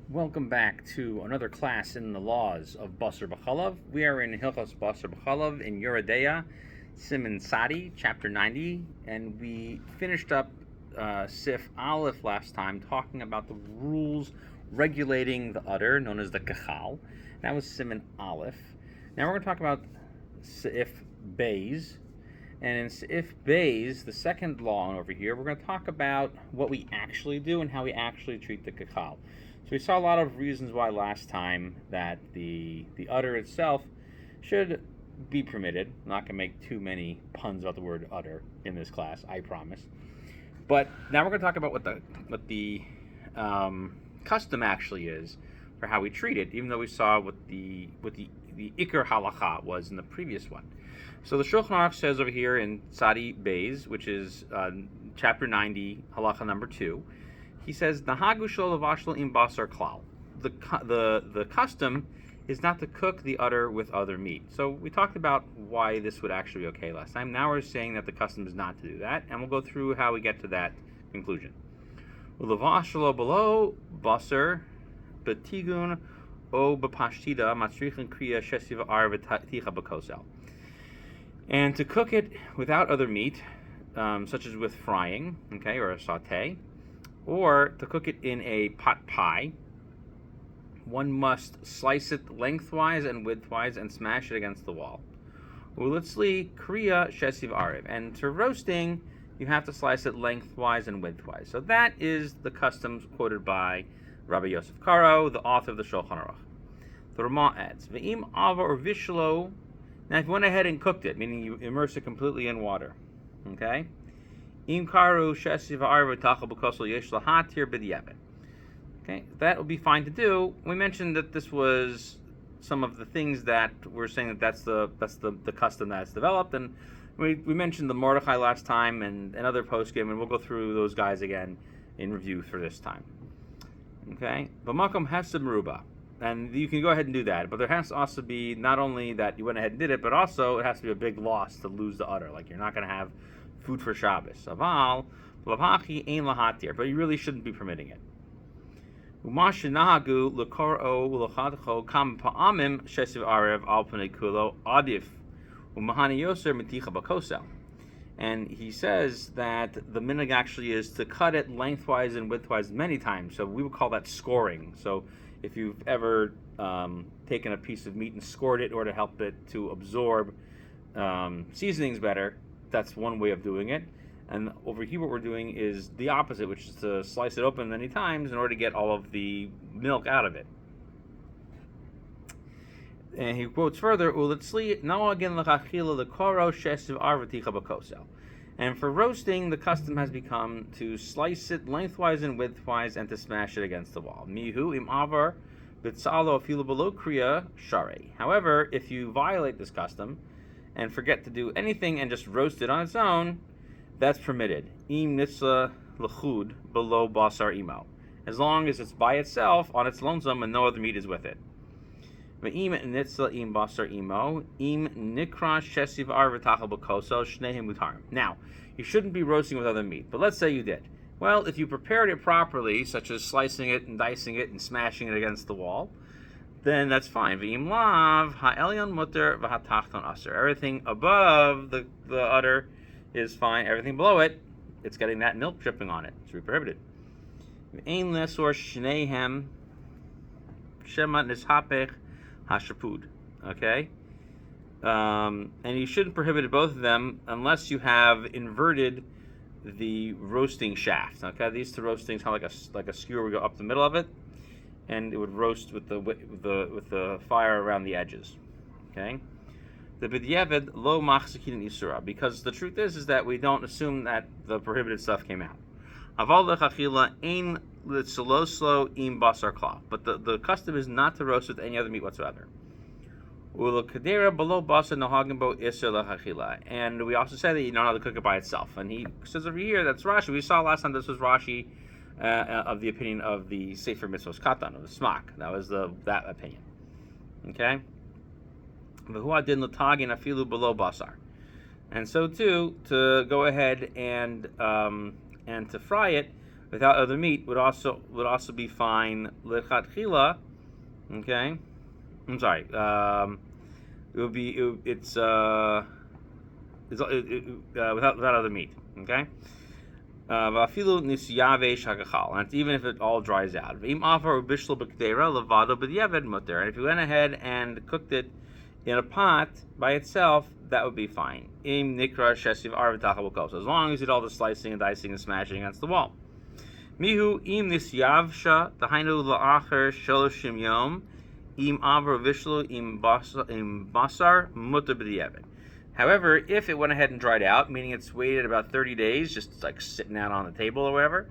Welcome back to another class in the laws of Basar B'chalav. We are in Hilchos Basar B'chalav in Yoreh Deah, Siman Sadi, chapter 90, and we finished up Sif Aleph last time, talking about the rules regulating the udder, known as the Kachal. That was Siman Aleph. Now we're going to talk about Sif Beis. And in Sif Beis, the second law over here, we're going to talk about what we actually do and how we actually treat the Kachal. So we saw a lot of reasons why last time that the udder itself should be permitted. I'm not going to make too many puns about the word udder in this class, I promise. But now we're going to talk about what the custom actually is for how we treat it, even though we saw what the Iker Halacha was in the previous one. So the Shulchan Aruch says over here in Sadi Beis, which is chapter 90, Halacha number 2, he says, Nahagu shel lavashlo im basar klal. The custom is not to cook the udder with other meat. So we talked about why this would actually be okay last time. Now we're saying that the custom is not to do that, and we'll go through how we get to that conclusion. Ulavashlo below basar betigun o bepashtida matzrichin kriya shesiva ar v'ticha b'kosel. And to cook it without other meat, such as with frying, okay, or a saute, or to cook it in a pot pie, one must slice it lengthwise and widthwise and smash it against the wall. Ulitzli kriya shesiv ariv. And to roasting, you have to slice it lengthwise and widthwise. So that is the customs quoted by Rabbi Yosef Karo, the author of the Shulchan Aruch. The Ramah adds, Ve'im ava or vishlo. Now, if you went ahead and cooked it, meaning you immerse it completely in water, okay? Okay, that would be fine to do. We mentioned that this was some of the things that we're saying that's the custom that's developed, and we mentioned the Mordechai last time and other post-game, and we'll go through those guys again in review for this time. Okay, B'makom hesed meruba, and you can go ahead and do that, but there has to also be not only that you went ahead and did it, but also it has to be a big loss to lose the udder. Like you're not going to have food for Shabbos. Aval, lavachi ein lahatir, but you really shouldn't be permitting it. Umashinahagu lekoro ulachadcho kam pa'amim shesiv arev al pnei kulo adif umahani yoser meticha bakosel. And he says that the minhag actually is to cut it lengthwise and widthwise many times. So we would call that scoring. So if you've ever taken a piece of meat and scored it in order to help it to absorb seasonings better, that's one way of doing it. And over here what we're doing is the opposite, which is to slice it open many times in order to get all of the milk out of it. And he quotes further, and for roasting, the custom has become to slice it lengthwise and widthwise and to smash it against the wall. However, if you violate this custom and forget to do anything and just roast it on its own, that's permitted. Im nitzla lechud below basar imo, as long as it's by itself on its lonesome and no other meat is with it. Ve'im nitzla im basar imo im nikra shesiv ar v'tachal b'kosel shnehim mutarim. Now, you shouldn't be roasting with other meat, but let's say you did. Well, if you prepared it properly, such as slicing it and dicing it and smashing it against the wall, then that's fine. V'im lav ha'elyon muter v'hatachton aser. Everything above the udder is fine. Everything below it, it's getting that milk dripping on it. It's prohibited. V'ein lesor shnehem shema nishapech hashapud. Okay? And you shouldn't prohibit both of them unless you have inverted the roasting shaft. Okay? These two roastings kind of like a skewer would go up the middle of it, and it would roast with the fire around the edges. Okay? The b'diavad lo machzikin isura, because the truth is that we don't assume that the prohibited stuff came out. Aval lechachila ein litzoloslo im basar klal, but the custom is not to roast with any other meat whatsoever. Ula kadera below basar nahagim bo isur lechachila, and we also say that you don't have to cook it by itself. And he says over here that's Rashi. We saw last time this was Rashi of the opinion of the Sefer Mitzvos Katan, of the Smak. That was that opinion. Okay. Below basar, and so too to go ahead and to fry it without other meat would also be fine lechatchila. Okay, I'm sorry. It would be without other meat. Okay. Vafilu nisyave shagachal, and even if it all dries out. V'im afar ubishlo b'kdeira levado b'diavad mutter. And if you went ahead and cooked it in a pot by itself, that would be fine. Im nikra shesiv arv'tachal b'kol. So as long as you did all the slicing and dicing and smashing against the wall. Mihu im nisyavsha tahainu la'acher sholoshim yom im avar vishlo im basar mutter b'diavad. However, if it went ahead and dried out, meaning it's waited about 30 days, just like sitting out on the table or whatever,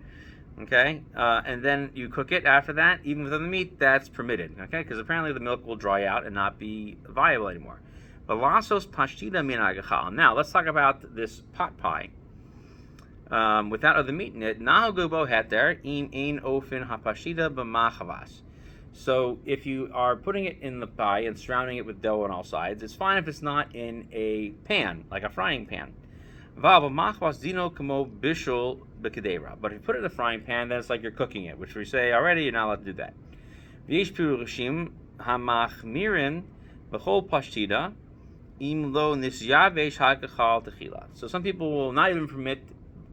okay, and then you cook it after that, even with the meat, that's permitted, okay, because apparently the milk will dry out and not be viable anymore. But lasos pashtida min agachal. Now, let's talk about this pot pie. Without other meat in it, nahagubo heter im ein ofin hapashida b'machavas. So if you are putting it in the pie and surrounding it with dough on all sides, it's fine if it's not in a pan, like a frying pan. But if you put it in a frying pan, then it's like you're cooking it, which we say already, you're not allowed to do that. So some people will not even permit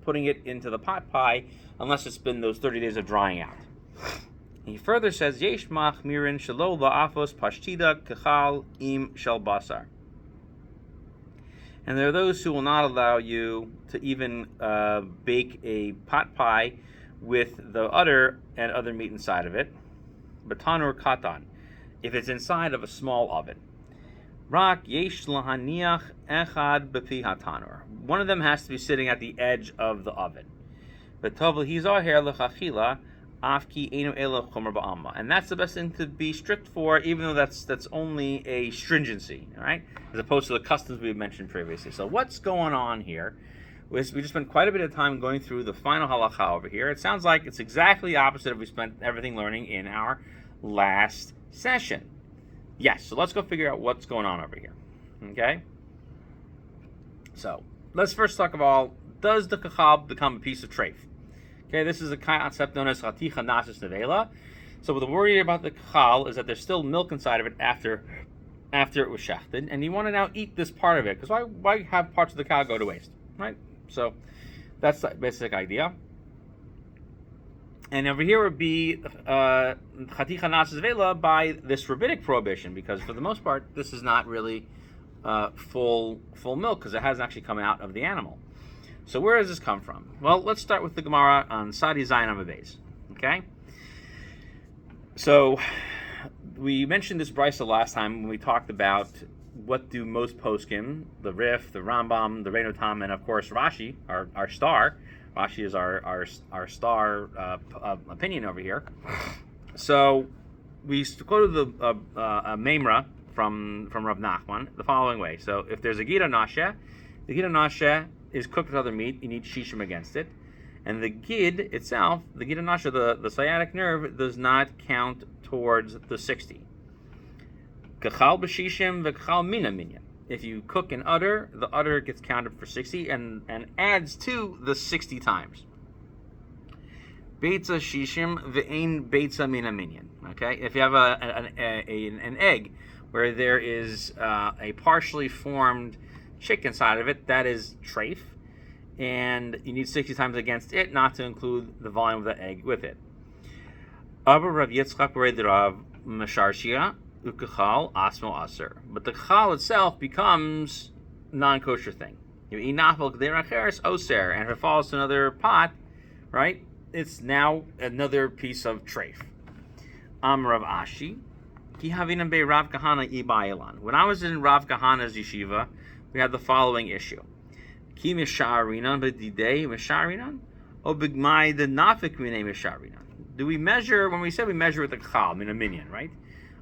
putting it into the pot pie unless it's been those 30 days of drying out. He further says, Yesh machmirin shelo la'afos pashtida kechal im shel basar. And there are those who will not allow you to even bake a pot pie with the udder and other meat inside of it, batanur katan, if it's inside of a small oven. Rak yesh lahaniach echad bepi hatanur. One of them has to be sitting at the edge of the oven. B'tov l'hizaher l'chachila. And that's the best thing to be strict for, even though that's only a stringency, all right, as opposed to the customs we mentioned previously. So what's going on here? We just spent quite a bit of time going through the final halacha over here. It sounds like it's exactly the opposite of we spent everything learning in our last session. Yes, so let's go figure out what's going on over here. Okay? So let's first talk about, does the kachal become a piece of treif? Okay, this is a concept known as chaticha nasis nevela. So the worry about the kachal is that there's still milk inside of it after it was shechted, and you want to now eat this part of it, because why have parts of the cow go to waste, right? So that's the basic idea. And over here would be chaticha nasis nevela by this rabbinic prohibition, because for the most part, this is not really full milk, because it hasn't actually come out of the animal. So where does this come from? Well, let's start with the Gemara on Sadi Zayin Amavez. Okay? So we mentioned this brisa last time when we talked about what do most poskim, the Rif, the Rambam, the Reino Tam, and of course Rashi, our star. Rashi is our star opinion over here. So we quoted the Memra from Rav Nachman the following way. So if there's a Gita Nashe, the Gita Nashe is cooked with other meat, you need shishim against it. And the gid itself, the gid anasha, the sciatic nerve, does not count towards the 60. Kachal b'shishim v'kachal mina minyan. If you cook an udder, the udder gets counted for 60 and adds to the 60 times. Beitza shishim v'ein beitza mina minyan. Okay, if you have an egg where there is a partially formed chick inside of it, that is treif, and you need 60 times against it, not to include the volume of the egg with it. But the kachal itself becomes non-kosher thing. And if it falls to another pot, right, it's now another piece of treif. Rav Ashi, when I was in Rav Kahana's yeshiva, we had the following issue. Ki misharinan b'didei misharinan, o b'gmai the nafik minei misharinan. Do we measure, when we say we measure with the kachal, in a minion, right?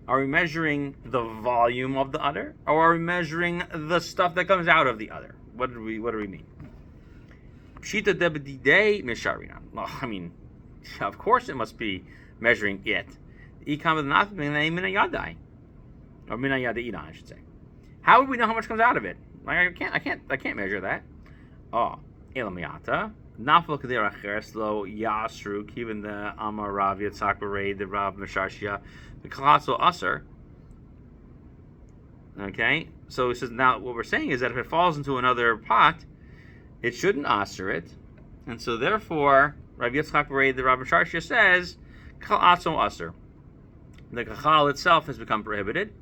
Are we measuring the volume of the udder, or are we measuring the stuff that comes out of the udder? What do we mean? Pshita de b'didei misharinan. Well, I mean, of course it must be measuring it. Ikam the nafik minei minayadai, or minayadaidan, I should say. How would we know how much comes out of it? Like I can't measure that. Oh, elamiyata Nafal Kedera Chereslo Yasru, Kivan the Amar Rav Yitzhak Berei, the Rav Mesharshia, the Kalatso Aser. Okay, so he says now what we're saying is that if it falls into another pot, it shouldn't aser it, and so therefore Rav Yitzchak Berei, the Rav Mesharshia says Kalatso Aser. The kachal itself has become prohibited.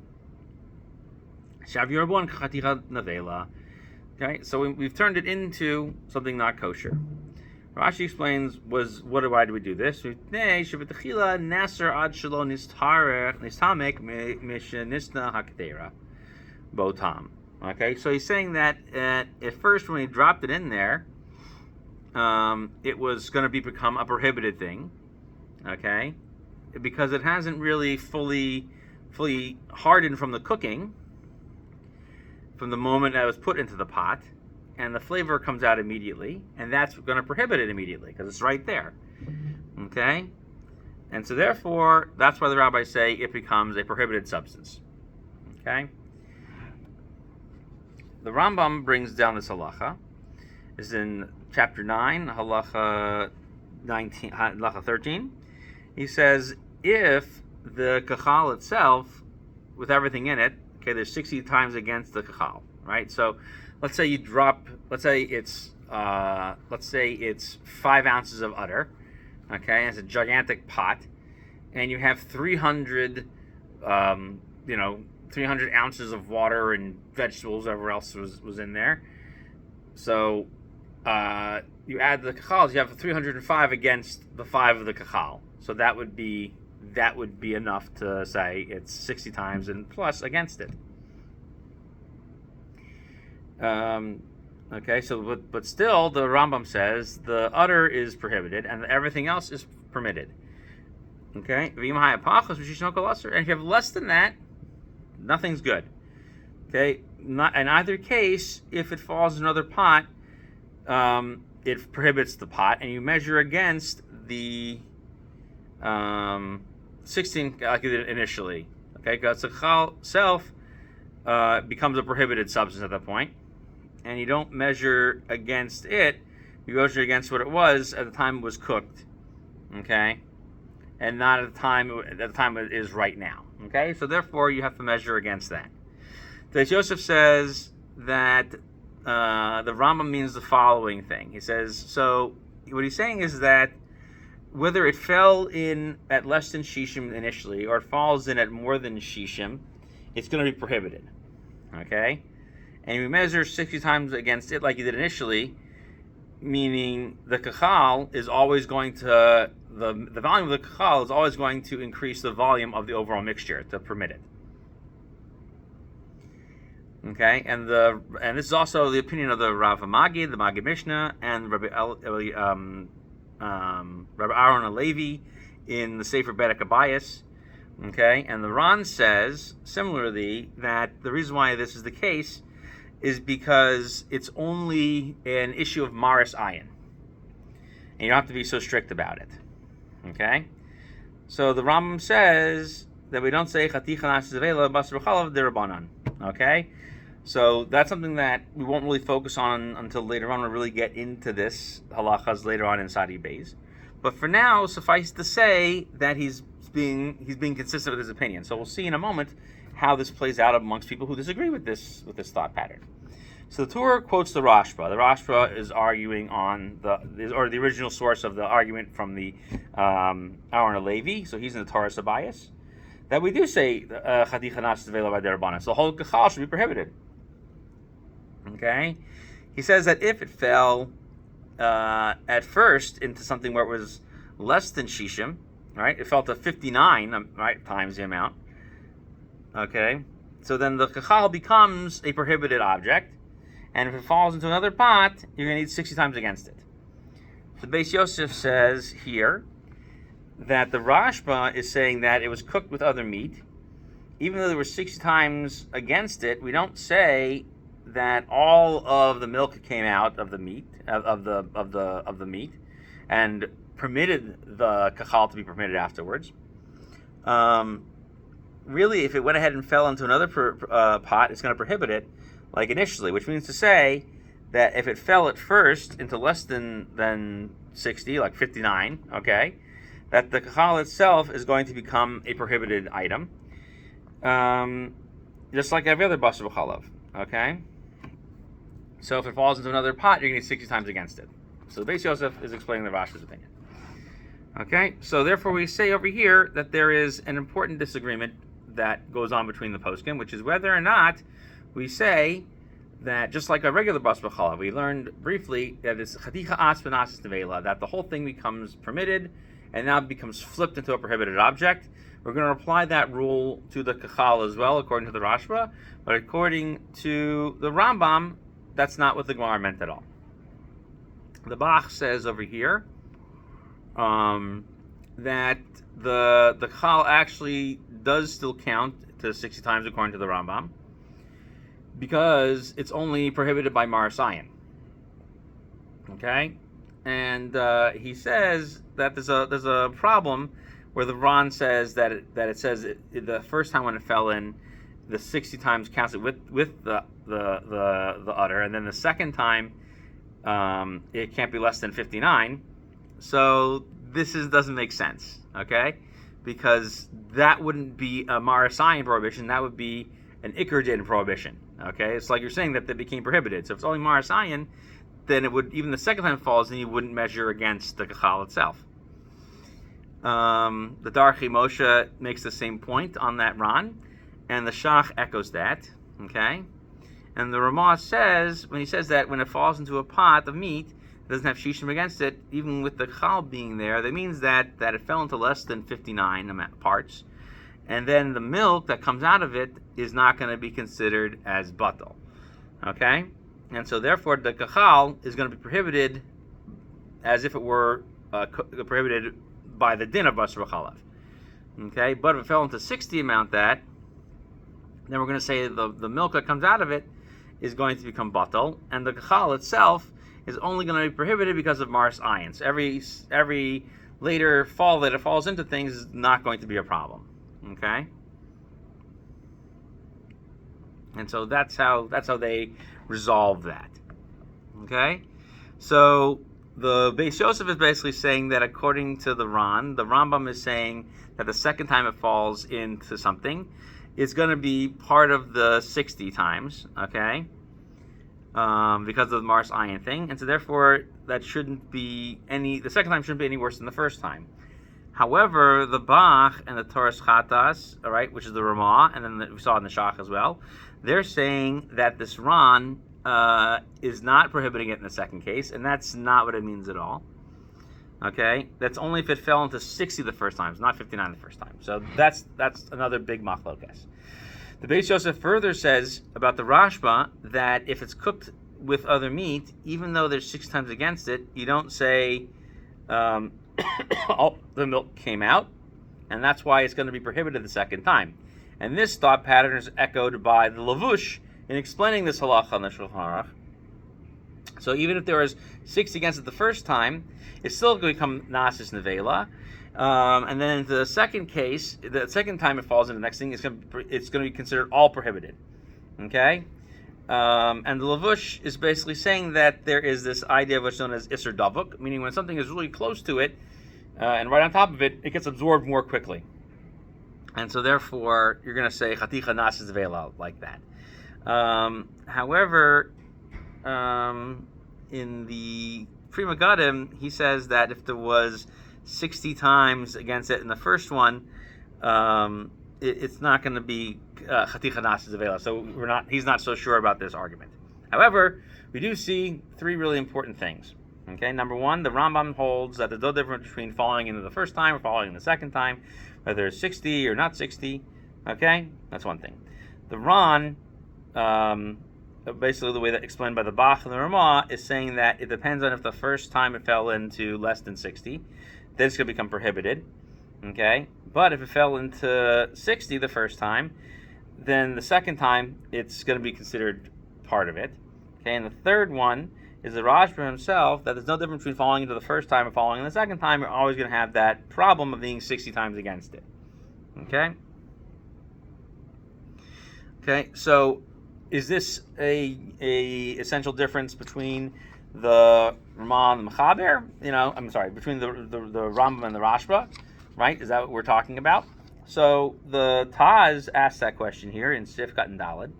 Shav Yoreh Chaticha Navela. Okay, so we've turned it into something not kosher. Rashi explains, why do we do this? Okay, so he's saying that at first when he dropped it in there, it was going to become a prohibited thing, okay, because it hasn't really fully hardened from the cooking, from the moment that it was put into the pot, and the flavor comes out immediately, and that's going to prohibit it immediately because it's right there. Okay, and so therefore that's why the rabbis say it becomes a prohibited substance. Okay, the Rambam brings down this halacha. It's in chapter 9, halacha 19, halacha 13. He says if the kachal itself, with everything in it, okay, there's 60 times against the kachal, right? So let's say it's 5 ounces of udder, okay, it's a gigantic pot, and you have 300 ounces of water and vegetables, whatever else was in there. So you add the kachals, you have 305 against the 5 of the kachal. So that would be enough to say it's 60 times and plus against it. Okay, so but still the Rambam says the udder is prohibited and everything else is permitted. Okay, and if you have less than that, nothing's good. Okay, not in either case. If it falls in another pot, it prohibits the pot, and you measure against the 16 like you did initially. Okay, because the chal self becomes a prohibited substance at that point, and you don't measure against it. You measure against what it was at the time it was cooked. Okay, and not at the time it is right now. Okay, so therefore you have to measure against that. So Yosef says that the Rambam means the following thing. He says, so what he's saying is that whether it fell in at less than shishim initially or it falls in at more than shishim, it's going to be prohibited. Okay, and you measure 60 times against it like you did initially, meaning the kachal is always going to the volume of the kachal is always going to increase the volume of the overall mixture to permit it. Okay, and this is also the opinion of the Rav Magid, the Magid Mishnah, and Rabbi Aaron Alevi in the Sefer Bedek Abayis. Okay, and the Ran says similarly that the reason why this is the case is because it's only an issue of maris ayin, and you don't have to be so strict about it. Okay, so the Rambam says that we don't say chaticha nasivela basar b'chalav derabanan. Okay, so that's something that we won't really focus on until later on. We'll really get into this halachas later on in Sadi Beis. But for now, suffice to say that he's being consistent with his opinion. So we'll see in a moment how this plays out amongst people who disagree with this thought pattern. So the Torah quotes the Rashba. The Rashba is arguing on the original source of the argument from the Aaron Alevi. So he's in the Torah Sabayas that we do say chaticha nas vela by derabanan. So the whole kachal should be prohibited. Okay, he says that if it fell at first into something where it was less than shishim, right? It fell to 59, right, times the amount. Okay, so then the kachal becomes a prohibited object, and if it falls into another pot, you're going to need 60 times against it. So Beis Yosef says here that the Rashba is saying that it was cooked with other meat, even though there were 60 times against it. We don't say that all of the milk came out of the meat of the meat and permitted the kachal to be permitted afterwards. Really, if it went ahead and fell into another pot, it's going to prohibit it like initially, which means to say that if it fell at first into less than 60, like 59, okay, that the kachal itself is going to become a prohibited item, just like every other basar b'chalav, okay? So if it falls into another pot, you're going to need 60 times against it. So the Beis Yosef is explaining the Rashi's opinion. Okay, so therefore we say over here that there is an important disagreement that goes on between the poskim, which is whether or not we say that just like a regular basar b'chalav, we learned briefly that it's chaticha as v'nasis nevela, that the whole thing becomes permitted and now becomes flipped into a prohibited object. We're going to apply that rule to the kachal as well, according to the Rashba, but according to the Rambam, that's not what the Gemara meant at all. The Bach says over here that the kachal actually does still count to 60 times according to the Rambam, because it's only prohibited by Marasayan. Okay, and he says that there's a problem where the Ran says that it says the first time when it fell in, the 60 times counts it with the udder, and then the second time it can't be less than 59. So this doesn't make sense, okay? Because that wouldn't be a Marasayan prohibition, that would be an Iker Din prohibition, okay? It's like you're saying that they became prohibited. So if it's only Marasayan, then it would, even the second time it falls, then you wouldn't measure against the kachal itself. The Darchi Moshe makes the same point on that Ran, and the Shach echoes that, okay? And the Ramah says, when he says that when it falls into a pot of meat, it doesn't have shishim against it, even with the chal being there, that means that it fell into less than 59 parts, and then the milk that comes out of it is not going to be considered as batal, okay? And so therefore the kachal is going to be prohibited as if it were prohibited by the din of basar b'chalav, okay? But if it fell into 60 amount that, then we're going to say the milk that comes out of it is going to become batal, and the kachal itself is only going to be prohibited because of maris ayin. So every later fall that it falls into things is not going to be a problem, okay? And so that's how they resolve that, okay? So the Beis Yosef is basically saying that according to the Rambam is saying that the second time it falls into something, it's going to be part of the 60 times, okay? Because of the Mars Ayin thing, and so therefore that shouldn't be the second time shouldn't be any worse than the first time. However, the Bach and the Torah's Chatas, all right, which is the Ramah, and then we saw in the Shach as well, they're saying that this Ran is not prohibiting it in the second case, and that's not what it means at all. Okay, that's only if it fell into 60 the first time, it's not 59 the first time. So that's another big machlokas. The Beis Yosef further says about the Rashba that if it's cooked with other meat, even though there's 6 times against it, you don't say, oh, the milk came out, and that's why it's going to be prohibited the second time. And this thought pattern is echoed by the Lavush in explaining this halacha on the Shulchan Aruch. So even if there was 6 against it the first time, it's still going to become nasis nevela. And then the second case, the second time it falls into the next thing, it's going to be considered all prohibited. Okay? And the Lavush is basically saying that there is this idea of what's known as Isser Davuk, meaning when something is really close to it, and right on top of it, it gets absorbed more quickly. And so therefore, you're going to say Chaticha Nasis Vela like that. However, in the Pri Megadim, he says that if there was 60 times against it in the first one, it's not going to be Chaticha Nasis Vela. So he's not so sure about this argument. However, we do see 3 really important things. Okay, number 1, the Rambam holds that there's no difference between falling into the first time or falling in the second time, whether it's 60 or not 60. Okay, that's one thing. The Ran, basically the way that explained by the Bach and the Ramah, is saying that it depends on if the first time it fell into less than 60, then it's going to become prohibited. Okay, but if it fell into 60 the first time, then the second time it's going to be considered part of it. Okay, and the third one is the Rashba himself, that there's no difference between falling into the first time and falling in the second time. You're always going to have that problem of being 60 times against it. Okay? Okay, so is this a essential difference between the Ramah and the Mechaber? I'm sorry, between the Rambam and the Rashba, right? Is that what we're talking about? So the Taz asks that question here in Sif Kat and Daled,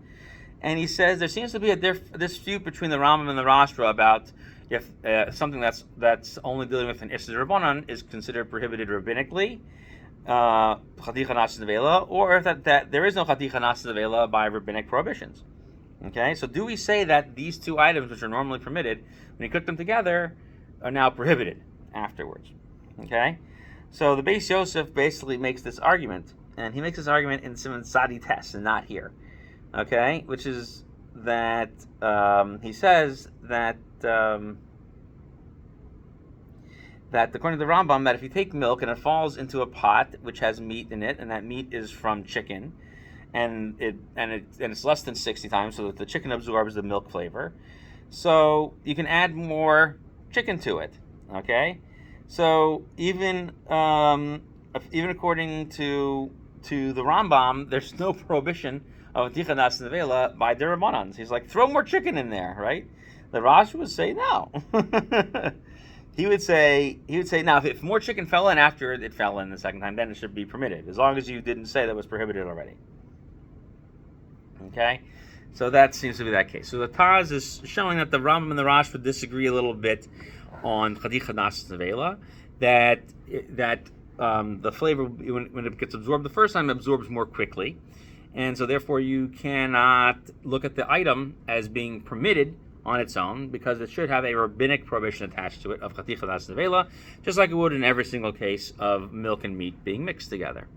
and he says there seems to be a dispute between the Rambam and the Rashba about if something that's only dealing with an Issur Rabbanan is considered prohibited rabbinically, Chaticha Nasis Nevela, or if that there is no Chaticha Nasis Nevela by rabbinic prohibitions. Okay, so do we say that these two items, which are normally permitted, when you cook them together, are now prohibited afterwards? Okay, so the Beis Yosef basically makes this argument, and he makes this argument in Siman Sadi Tes and not here. Okay, which is that he says that according to the Rambam, that if you take milk and it falls into a pot which has meat in it, and that meat is from chicken, and it's less than 60 times, so that the chicken absorbs the milk flavor, so you can add more chicken to it. Okay, so even according to the Rambam, there's no prohibition of Chaticha Nasis Nevela by the Rabbanans. He's like, throw more chicken in there, right? The Rashi would say no. He would say now if more chicken fell in after it fell in the second time, then it should be permitted, as long as you didn't say that was prohibited already. Okay, so that seems to be that case. So the Taz is showing that the Rambam and the Rashba disagree a little bit on Chaticha Nasis Nevela, that the flavor, when it gets absorbed the first time, it absorbs more quickly, and so therefore you cannot look at the item as being permitted on its own, because it should have a rabbinic prohibition attached to it of Chaticha Nasis Nevela, just like it would in every single case of milk and meat being mixed together.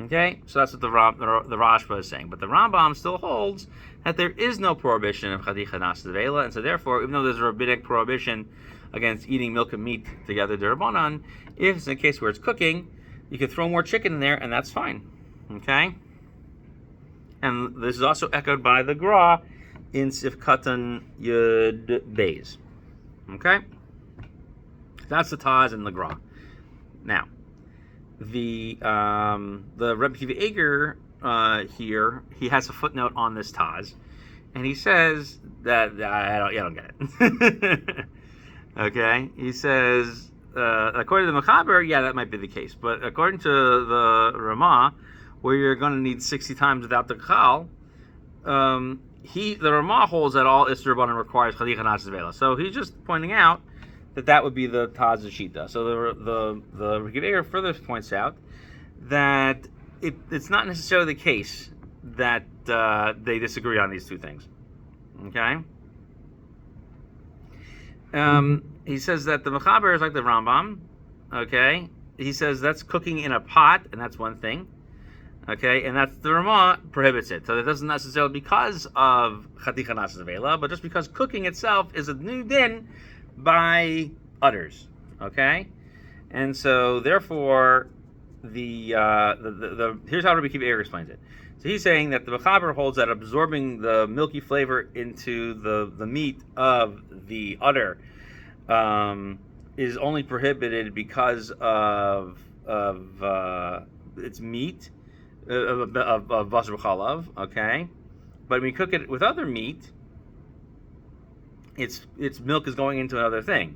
Okay, so that's what the Rashba is saying. But the Rambam still holds that there is no prohibition of Chaticha Nasis Nevela, and so therefore, even though there's a rabbinic prohibition against eating milk and meat together d'Rabbanan, if it's in a case where it's cooking, you can throw more chicken in there, and that's fine. Okay? And this is also echoed by the Gra in Sif Katan Yud Beis. Okay? That's the Taz and the Gra. Now, the Rebbe Kiva Eger here, he has a footnote on this Taz, and he says that I don't get it. Okay, he says according to the Mechaber, yeah, that might be the case, but according to the Ramah, where you're going to need 60 times without the Chal, the Ramah holds that all Issur Rabbanan requires Chaticha Nasis Nevela. So he's just pointing out that would be the Taz Shita. So the Rebbe further points out that it's not necessarily the case that they disagree on these two things. Okay. He says that the Mechaber is like the Rambam. Okay. He says that's cooking in a pot, and that's one thing. Okay, and that's the Ramah prohibits it. So it doesn't necessarily because of Chaticha Nasis Nevela, but just because cooking itself is a new din by udders. Okay, and so therefore the here's how Rabbi Kiva Eger explains it. So he's saying that the Mechaber holds that absorbing the milky flavor into the meat of the udder is only prohibited because of its meat. Of Basar b'chalav, okay, but when you cook it with other meat, its milk is going into another thing,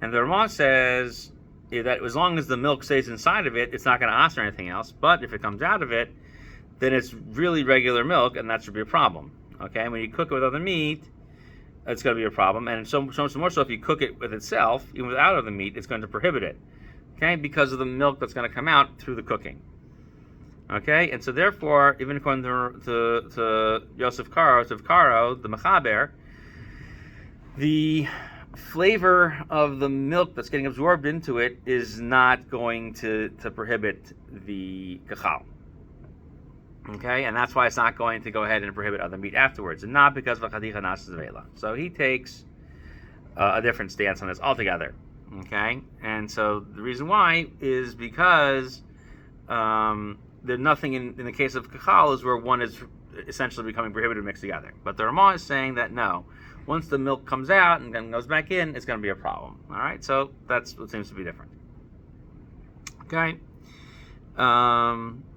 and the Ramah says that as long as the milk stays inside of it, it's not going to ask or anything else. But if it comes out of it, then it's really regular milk, and that should be a problem. Okay, when you cook it with other meat, it's going to be a problem, and so more so if you cook it with itself, even without other meat, it's going to prohibit it. Okay, because of the milk that's going to come out through the cooking. Okay, and so therefore, even according to Yosef Karo, the Mechaber, the flavor of the milk that's getting absorbed into it is not going to prohibit the kachal. Okay, and that's why it's not going to go ahead and prohibit other meat afterwards, and not because of Chaticha Nasis Nevela. So he takes a different stance on this altogether. Okay, and so the reason why is because there's nothing in the case of kachal is where one is essentially becoming prohibited mixed together. But the Ramah is saying that no, once the milk comes out and then goes back in, it's going to be a problem. All right, so that's what seems to be different. Okay,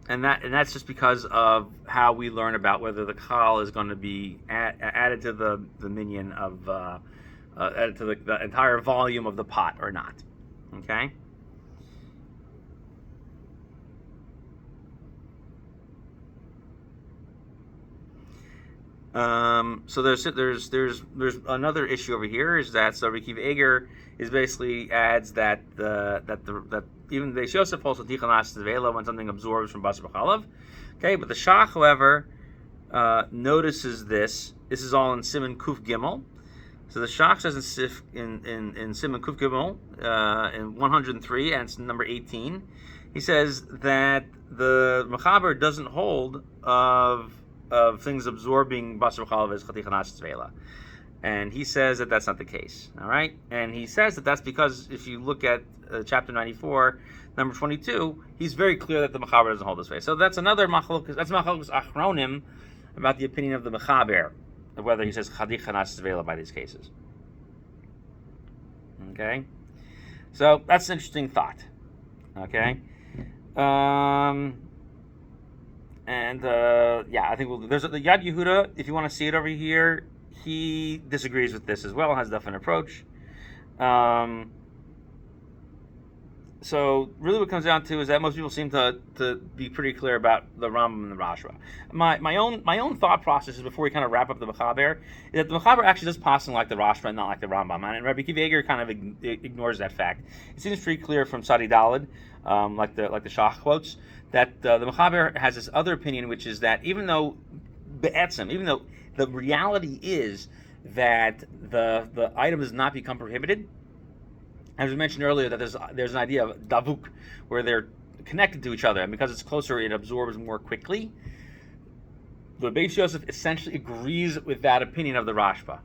and that's just because of how we learn about whether the kachal is going to be added to the minyan of added to the entire volume of the pot or not. Okay. So there's another issue over here, is that so Rikiv Eger is basically adds that that even the Yosef holds Tichanas Tvela when something absorbs from Basar B'chalav. Okay, but the Shach, however, notices this. This is all in Siman Kuf Gimel. So the Shach says in Siman Kuf Gimel in 103, and it's number 18. He says that the Mechaber doesn't hold of things absorbing Basar B'chalav as Chatichanas Tvela. And he says that that's not the case. All right? And he says that that's because if you look at chapter 94, number 22, he's very clear that the Mechaber doesn't hold this way. So that's another Machlokes, that's Machlokes Achronim about the opinion of the Mechaber, of whether he says Chatichanas Tvela by these cases. Okay? So that's an interesting thought. Okay? I think there's the Yad Yehuda. If you want to see it over here, he disagrees with this as well. Has a different approach. So really, what it comes down to is that most people seem to be pretty clear about the Rambam and the Rashba. My own thought process is, before we kind of wrap up the Mechaber, is that the Mechaber actually does passing like the Rashba and not like the Rambam. And Rabbi Akiva Eiger kind of ignores that fact. It seems pretty clear from Sadi Daled, like the Shach quotes, that the Mechaber has this other opinion, which is that even though the reality is that the item does not become prohibited, as we mentioned earlier, that there's an idea of davuk, where they're connected to each other, and because it's closer, it absorbs more quickly. The Beis Yosef essentially agrees with that opinion of the Rashba.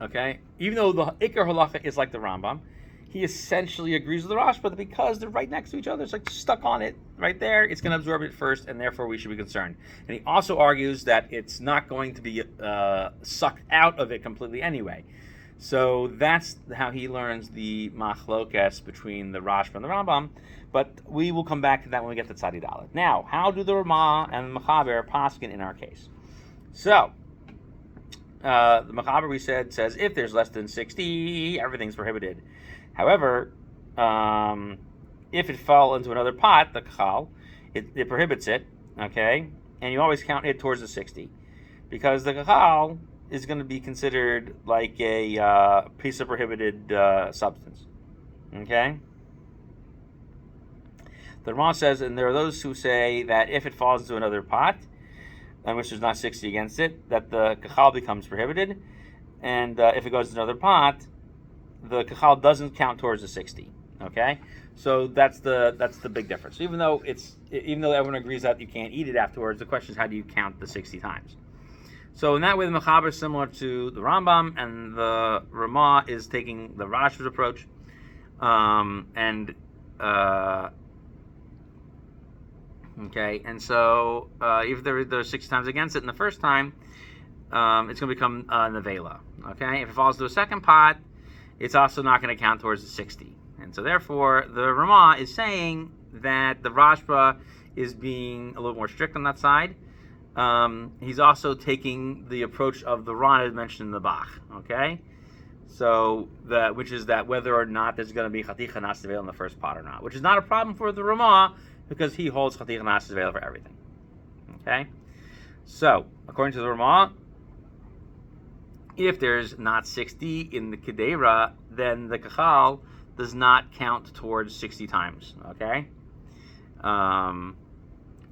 Okay, even though the Ikar Halacha is like the Rambam, he essentially agrees with the Rashba, because they're right next to each other. It's like stuck on it right there. It's going to absorb it first, and therefore we should be concerned. And he also argues that it's not going to be sucked out of it completely anyway. So that's how he learns the machlokes between the Rashba and the Rambam. But we will come back to that when we get to Tzadi Dalet. Now, how do the Ramah and the Mechaber paskin in our case? So, the Mechaber, we said, says if there's less than 60, everything's prohibited. However, if it fell into another pot, the kachal, it prohibits it, okay? And you always count it towards the 60. Because the kachal is going to be considered like a piece of prohibited substance, okay? The Ramah says, and there are those who say that if it falls into another pot, in which there's not 60 against it, that the kachal becomes prohibited. And if it goes to another pot, the kachal doesn't count towards the 60. Okay, so that's the big difference. Even though everyone agrees that you can't eat it afterwards, the question is, how do you count the 60 times? So in that way, the Mechaber is similar to the Rambam, and the Ramah is taking the Rashba's approach. Okay, and so if there's 60 times against it in the first time, it's going to become nevela. Okay, if it falls to a second pot, it's also not going to count towards the 60. And so therefore, the Ramah is saying that the Rashba is being a little more strict on that side. He's also taking the approach of the Ran as mentioned in the Bach. Okay, so which is that whether or not there's going to be Chatichanas Tvela in the first pot or not, which is not a problem for the Ramah, because he holds Chatichanas Tvela for everything. Okay, so according to the Ramah, if there's not 60 in the Kedera, then the Kachal does not count towards 60 times. Okay,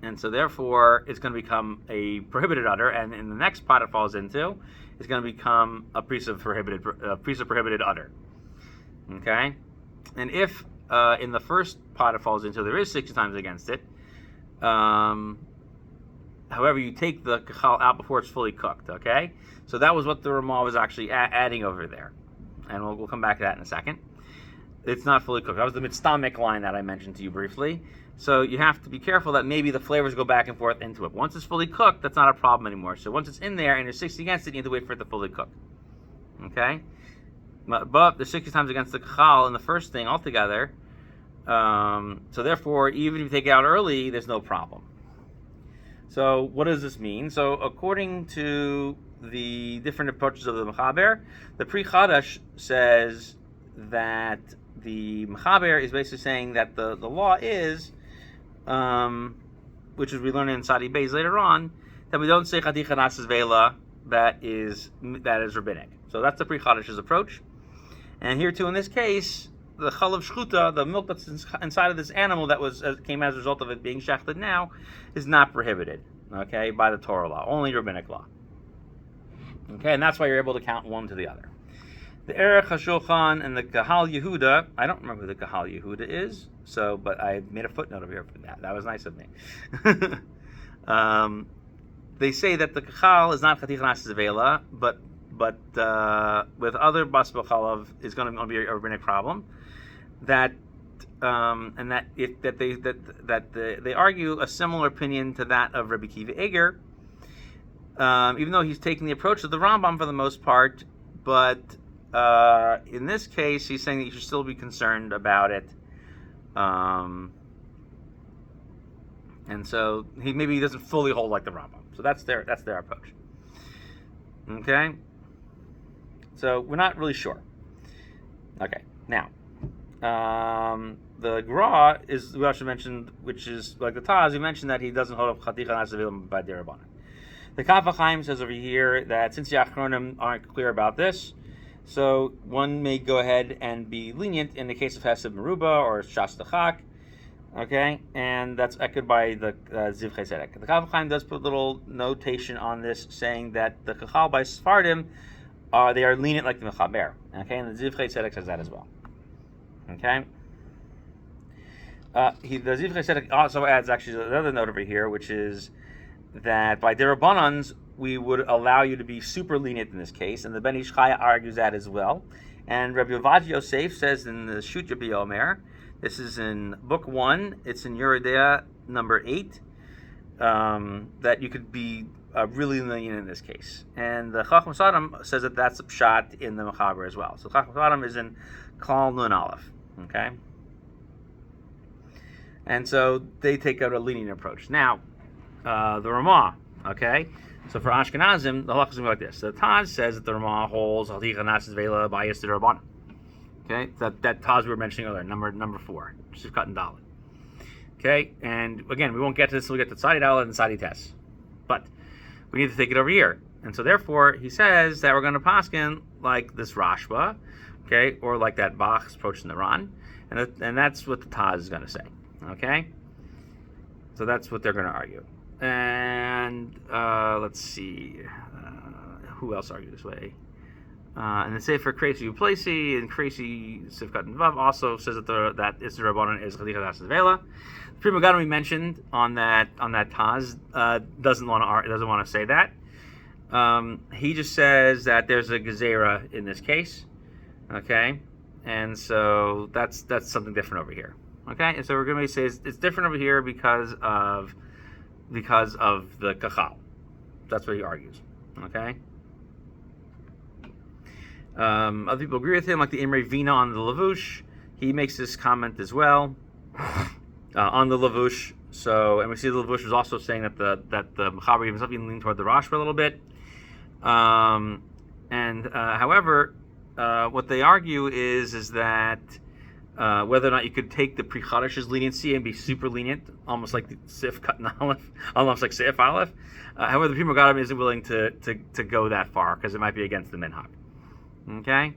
and so therefore it's going to become a prohibited udder, and in the next pot it falls into, it's going to become a piece of prohibited udder. Okay, and if in the first pot it falls into, there is 60 times against it. However, you take the kachal out before it's fully cooked. Okay, so that was what the Ramah was actually adding over there, and we'll come back to that in a second. It's not fully cooked. That was the mitstamek line that I mentioned to you briefly. So you have to be careful that maybe the flavors go back and forth into it. Once it's fully cooked, that's not a problem anymore. So once it's in there and there's 60 against it, you have to wait for it to fully cook. Okay, but there's 60 times against the kachal in the first thing altogether. So therefore, even if you take it out early, there's no problem. So what does this mean? So according to the different approaches of the Mechaber, the Pri Chadash says that the Mechaber is basically saying that the law is, which is we learn in Sadi Beis later on, that we don't say Chaticha Nasas Vela that is rabbinic. So that's the Pri Chadash's approach. And here too, in this case, the chalav shchuta, the milk that's inside of this animal that came as a result of it being shechted now, is not prohibited, okay, by the Torah law, only rabbinic law. Okay, and that's why you're able to count one to the other. The Erech HaShulchan and the Kahal Yehuda, I don't remember who the Kahal Yehuda is, but I made a footnote over here for that. That was nice of me. They say that the Kahal is not Chaticha Nasas Vela, but with other Basar B'chalav is going to be a rabbinic problem. That they argue a similar opinion to that of Rabbi Kiva Eger, even though he's taking the approach of the Rambam for the most part. But in this case, he's saying that you should still be concerned about it, and so he doesn't fully hold like the Rambam. So that's their approach. Okay, so we're not really sure. Okay, now. The Gra is we also mentioned, which is like the Taz. We mentioned that he doesn't hold up Chaticha Nasas Vela by Derabbanan. The Kaf HaChaim says over here that since the Achronim aren't clear about this, so one may go ahead and be lenient in the case of Hesed Meruba or Shas Dachak. Okay, and that's echoed by the Ziv Chesed. The Kaf HaChaim does put a little notation on this, saying that the Chachal by Sfardim they are lenient like the Mechaber. Okay, and the Ziv Chesed says that as well. Okay. The Ziv Chesed also adds actually another note over here, which is that by Derabbanans we would allow you to be super lenient in this case, and the Ben Ish Chaya argues that as well. And Rabbi Yovad Yosef says in the Shut Rabbi Omer, this is in book 1, it's in Yoreh number 8, that you could be really lenient in this case. And the Chacham Sodom says that that's a pshat in the Mechaber as well. So Chacham Sodom is in Klal Nun Aleph. Okay, and so they take out a lenient approach. Now, the Ramah. Okay, so for Ashkenazim, the halakha is going to be like this. The Taz says that the Ramah holds Chaticha Nasas Vela bias to Derabbanan. Okay, that Taz we were mentioning earlier, number 4, which is cut and Dalet. Okay, and again, we won't get to this until we get to Tzadi Dalet and Tzadi Tes, but we need to take it over here. And so therefore, he says that we're going to paskin like this Rashba. Okay, or like that Bach's approach in the Ran, and that's what the Taz is going to say. Okay, so that's what they're going to argue. And let's see, who else argued this way? And the Sefer Kreisi Uplesi and Kreisi Sivkat and Vav also says that that Isser Rabbanan is Chaticha Nasas Vela. The Pri Megadim we mentioned on that Taz doesn't want to say that. He just says that there's a Gezerah in this case. Okay, and so that's something different over here. Okay, and so we're going to say it's different over here because of the Kachal. That's what he argues. Okay. Other people agree with him, like the Imre Vina on the Lavush. He makes this comment as well on the Lavush. So, and we see the Lavush was also saying that the Mechaber himself even leaned toward the Rashba a little bit. However. What they argue is that whether or not you could take the Pri Chadash's leniency and be super lenient, almost like the Sif Kat and Aleph, almost like Seif Aleph. However, the Pri Megadim isn't willing to go that far because it might be against the minhag. Okay,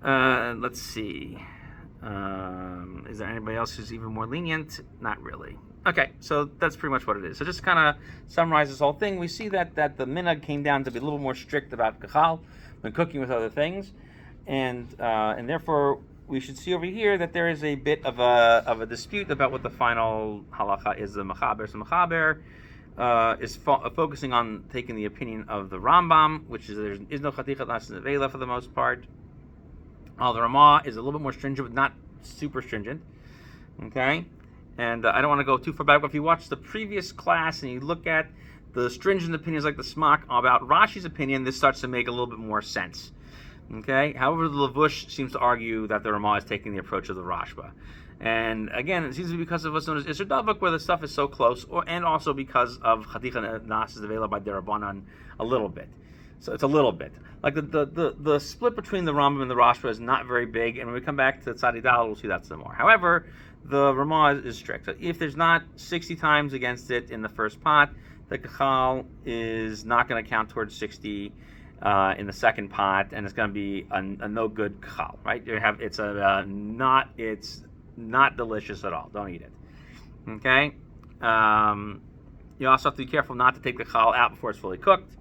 let's see. Is there anybody else who's even more lenient? Not really. Okay, so that's pretty much what it is. So just to kind of summarize this whole thing, we see that the minhag came down to be a little more strict about kachal when cooking with other things. And therefore, we should see over here that there is a bit of a dispute about what the final halacha is. The Mechaber. So Mechaber is focusing on taking the opinion of the Rambam, which is there is no Chaticha Nasas Vela for the most part. The Ramah is a little bit more stringent, but not super stringent. Okay, and I don't want to go too far back, but if you watch the previous class and you look at the stringent opinions like the Smak about Rashi's opinion, this starts to make a little bit more sense. Okay. However, the Lavush seems to argue that the Ramah is taking the approach of the Rashba, And again, it seems to be because of what's known as Isser Davuk, where the stuff is so close, and also because of Chaticha Nas is available by Derabanan a little bit. So it's a little bit. Like the split between the Rambam and the Rashba is not very big, and when we come back to Tzadi Dal, we'll see that some more. However, the Ramah is strict. So if there's not 60 times against it in the first pot, the Kachal is not going to count towards 60 in the second pot, and it's going to be a no good Kachal, right? It's not delicious at all. Don't eat it. Okay. You also have to be careful not to take the Kachal out before it's fully cooked.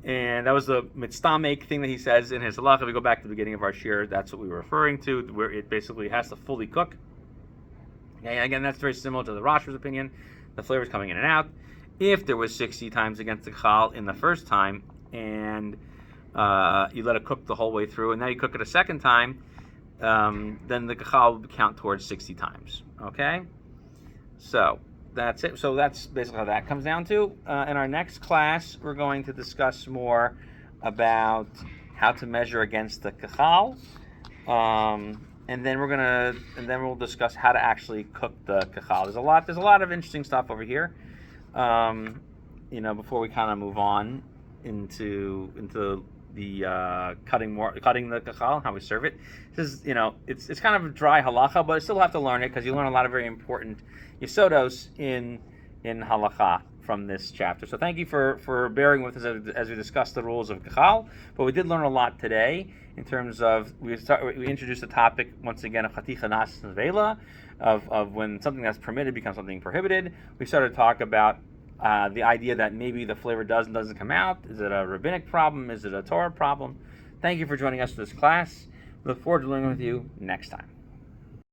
And that was the mitztamek thing that he says in his halach. If we go back to the beginning of our shir, that's what we were referring to, where it basically has to fully cook. Okay, and again, that's very similar to the Rasha's opinion. The flavor's coming in and out. If there was 60 times against the chal in the first time, and you let it cook the whole way through, and now you cook it a second time, then the chal will count towards 60 times. Okay? So that's it. So that's basically how that comes down to. In our next class, we're going to discuss more about how to measure against the kachal, and then we'll discuss how to actually cook the kachal. There's a lot of interesting stuff over here. Before we kind of move on into the cutting the kachal, how we serve it. This is, it's kind of a dry halacha, but I still have to learn it because you learn a lot of very important yisodos in halacha from this chapter. So thank you for bearing with us as we discuss the rules of kachal. But we did learn a lot today in terms of we introduced the topic once again of chaticha nas vela, of when something that's permitted becomes something prohibited. We started to talk about the idea that maybe the flavor doesn't come out. Is it a rabbinic problem? Is it a Torah problem? Thank you for joining us for this class. Look forward to learning with you next time.